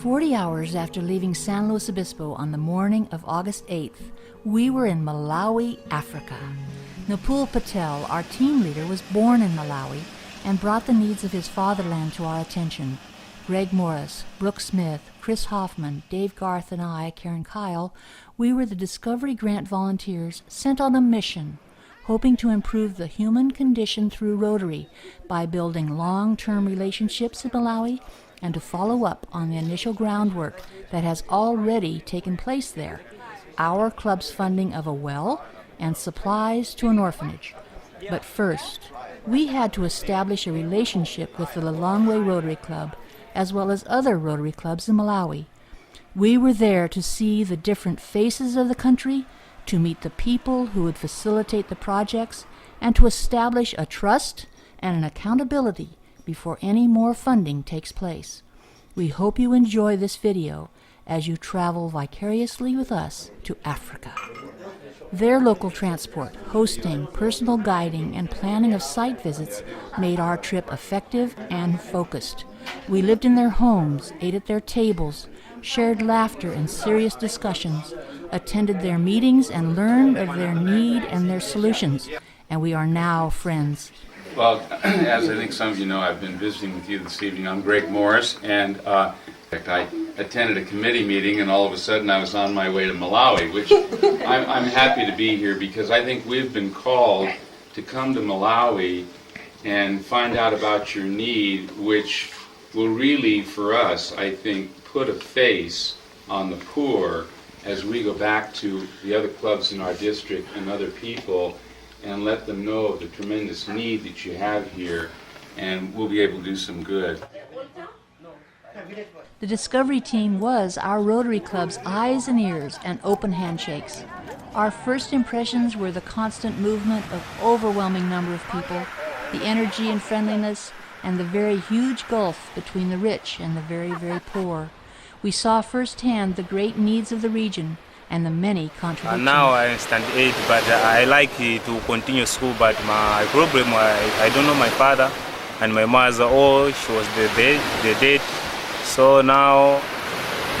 40 hours after leaving San Luis Obispo on the morning of August 8th, we were in Malawi, Africa. Nupul Patel, our team leader, was born in Malawi and brought the needs of his fatherland to our attention. Greg Morris, Brooke Smith, Chris Hoffman, Dave Garth, and I, Karen Kyle, we were the Discovery Grant volunteers sent on a mission, hoping to improve the human condition through Rotary by building long-term relationships in Malawi and to follow up on the initial groundwork that has already taken place there, our club's funding of a well and supplies to an orphanage. But first, we had to establish a relationship with the Lilongwe Rotary Club, as well as other Rotary clubs in Malawi. We were there to see the different faces of the country, to meet the people who would facilitate the projects, and to establish a trust and an accountability before any more funding takes place. We hope you enjoy this video as you travel vicariously with us to Africa. Their local transport, hosting, personal guiding, and planning of site visits made our trip effective and focused. We lived in their homes, ate at their tables, shared laughter and serious discussions, attended their meetings, and learned of their need and their solutions. And we are now friends. Well, as I think some of you know, I've been visiting with you this evening. I'm Greg Morris, and in fact, I attended a committee meeting, and all of a sudden I was on my way to Malawi, which I'm happy to be here because I think we've been called to come to Malawi and find out about your need, which will really, for us, I think, put a face on the poor as we go back to the other clubs in our district and other people and let them know of the tremendous need that you have here, and we'll be able to do some good. The Discovery team was our Rotary Club's eyes and ears and open handshakes. Our first impressions were the constant movement of overwhelming number of people, the energy and friendliness, and the very huge gulf between the rich and the very, very poor. We saw firsthand the great needs of the region and the many contradictions. Now I understand 8, but I like to continue school, but my problem, I don't know my father and my mother, she was dead. So now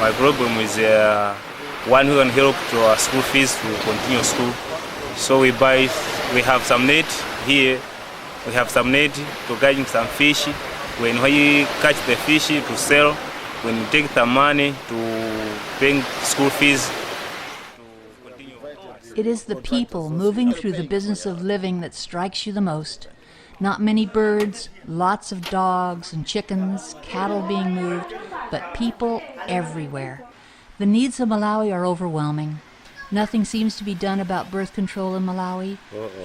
my problem is one who can help to our school fees to continue school. So we have some net here, we have some net to catch some fish. When we catch the fish to sell, when we take the money to pay school fees. It is the people moving through the business of living that strikes you the most. Not many birds, lots of dogs and chickens, cattle being moved, but people everywhere. The needs of Malawi are overwhelming. Nothing seems to be done about birth control in Malawi.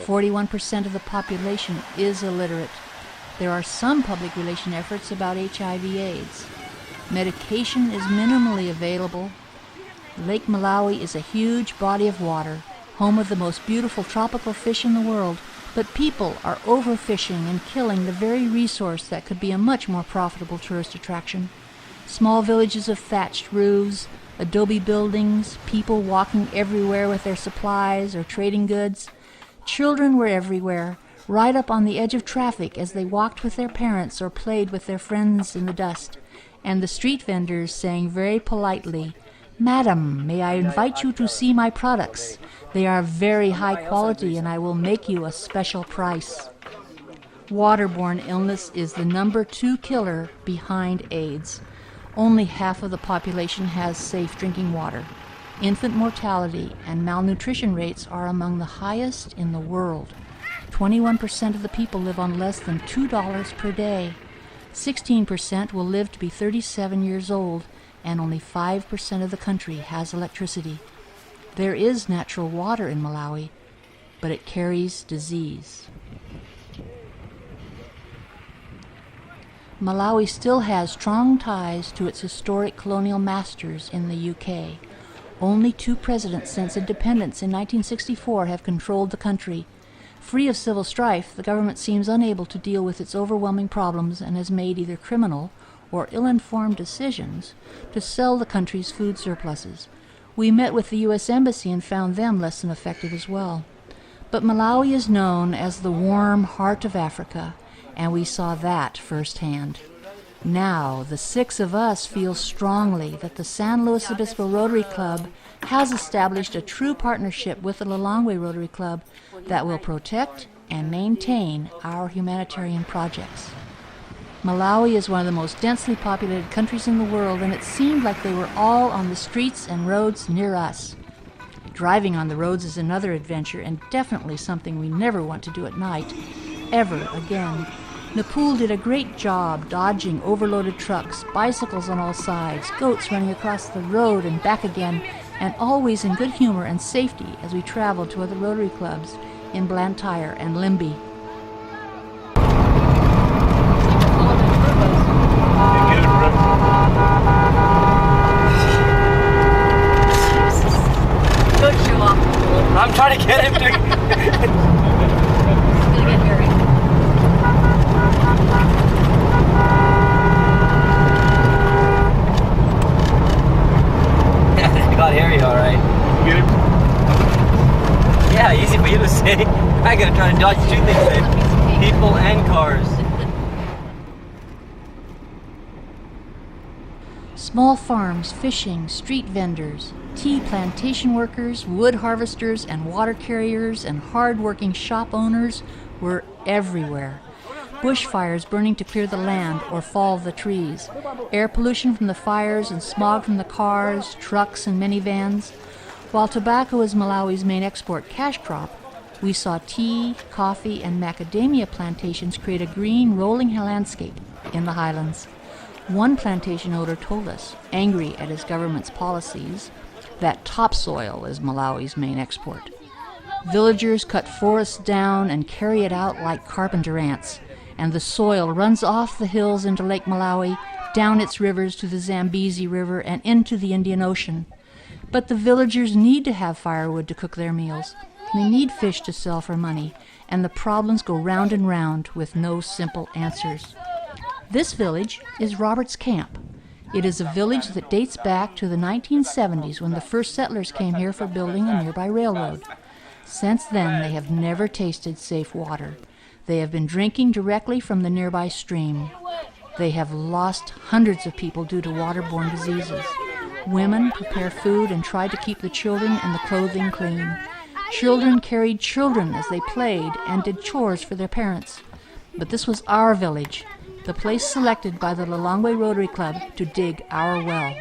41% of the population is illiterate. There are some public relation efforts about HIV/AIDS. Medication is minimally available. Lake Malawi is a huge body of water, home of the most beautiful tropical fish in the world, but people are overfishing and killing the very resource that could be a much more profitable tourist attraction. Small villages of thatched roofs, adobe buildings, people walking everywhere with their supplies or trading goods. Children were everywhere, right up on the edge of traffic as they walked with their parents or played with their friends in the dust. And the street vendors saying very politely, "Madam, may I invite you to see my products? They are very high quality and I will make you a special price." Waterborne illness is the number 2 killer behind AIDS. Only half of the population has safe drinking water. Infant mortality and malnutrition rates are among the highest in the world. 21% of the people live on less than $2 per day. 16% will live to be 37 years old, and only 5% of the country has electricity. There is natural water in Malawi, but it carries disease. Malawi still has strong ties to its historic colonial masters in the UK. Only 2 presidents since independence in 1964 have controlled the country. Free of civil strife, the government seems unable to deal with its overwhelming problems and has made either criminal or ill-informed decisions to sell the country's food surpluses. We met with the U.S. Embassy and found them less than effective as well. But Malawi is known as the warm heart of Africa, and we saw that firsthand. Now, the 6 of us feel strongly that the San Luis Obispo Rotary Club has established a true partnership with the Lilongwe Rotary Club that will protect and maintain our humanitarian projects. Malawi is one of the most densely populated countries in the world, and it seemed like they were all on the streets and roads near us. Driving on the roads is another adventure, and definitely something we never want to do at night, ever again. Napul did a great job dodging overloaded trucks, bicycles on all sides, goats running across the road and back again, and always in good humor and safety as we traveled to other Rotary clubs in Blantyre and Limby. Don't show off. I'm trying to get him to. It's gonna get hairy. It got hairy, all right. Get him? Yeah, easy for you to say. I gotta try to dodge 2 things then. People and cars. Small farms, fishing, street vendors, tea plantation workers, wood harvesters, and water carriers, and hard-working shop owners were everywhere. Bushfires burning to clear the land or fall the trees, air pollution from the fires and smog from the cars, trucks, and minivans. While tobacco is Malawi's main export cash crop, we saw tea, coffee, and macadamia plantations create a green, rolling landscape in the highlands. One plantation owner told us, angry at his government's policies, that topsoil is Malawi's main export. Villagers cut forests down and carry it out like carpenter ants, and the soil runs off the hills into Lake Malawi, down its rivers to the Zambezi River and into the Indian Ocean. But the villagers need to have firewood to cook their meals. They need fish to sell for money, and the problems go round and round with no simple answers. This village is Roberts Camp. It is a village that dates back to the 1970s when the first settlers came here for building a nearby railroad. Since then, they have never tasted safe water. They have been drinking directly from the nearby stream. They have lost hundreds of people due to waterborne diseases. Women prepare food and try to keep the children and the clothing clean. Children carried children as they played and did chores for their parents. But this was our village, the place selected by the Lilongwe Rotary Club to dig our well.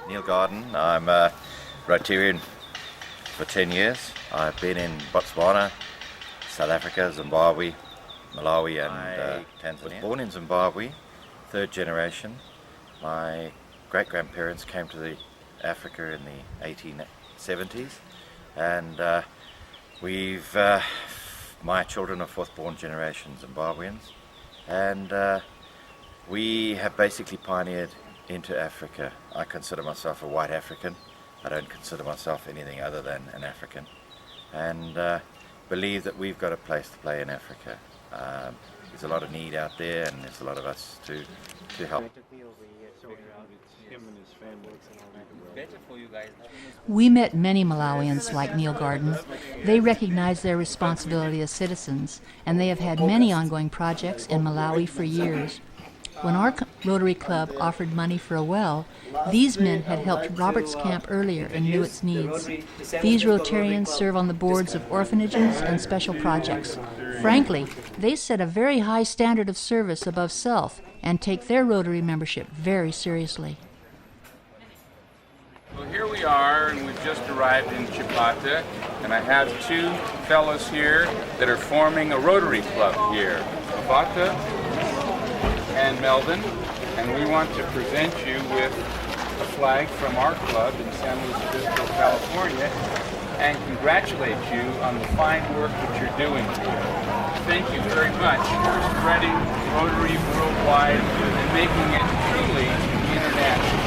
Neil Garden. I'm a Rotarian for 10 years. I've been in Botswana, South Africa, Zimbabwe, Malawi and Tanzania. I was born in Zimbabwe, 3rd generation. My great-grandparents came to Africa in the 1870s, and my children are 4th-born generation Zimbabweans, and we have basically pioneered into Africa. I consider myself a white African. I don't consider myself anything other than an African, and believe that we've got a place to play in Africa. There's a lot of need out there, and there's a lot of us to help. We met many Malawians like Neil Garden. They recognize their responsibility as citizens, and they have had many ongoing projects in Malawi for years. When our Rotary Club offered money for a well, these men had helped Roberts Camp earlier and knew its needs. These Rotarians serve on the boards of orphanages and special projects. Frankly, they set a very high standard of service above self and take their Rotary membership very seriously. Well, here we are, and we've just arrived in Chipata, and I have 2 fellows here that are forming a Rotary Club here, Chipata and Meldon, and we want to present you with a flag from our club in San Luis Obispo, California, and congratulate you on the fine work that you're doing here. Thank you very much for spreading Rotary worldwide and making it truly international.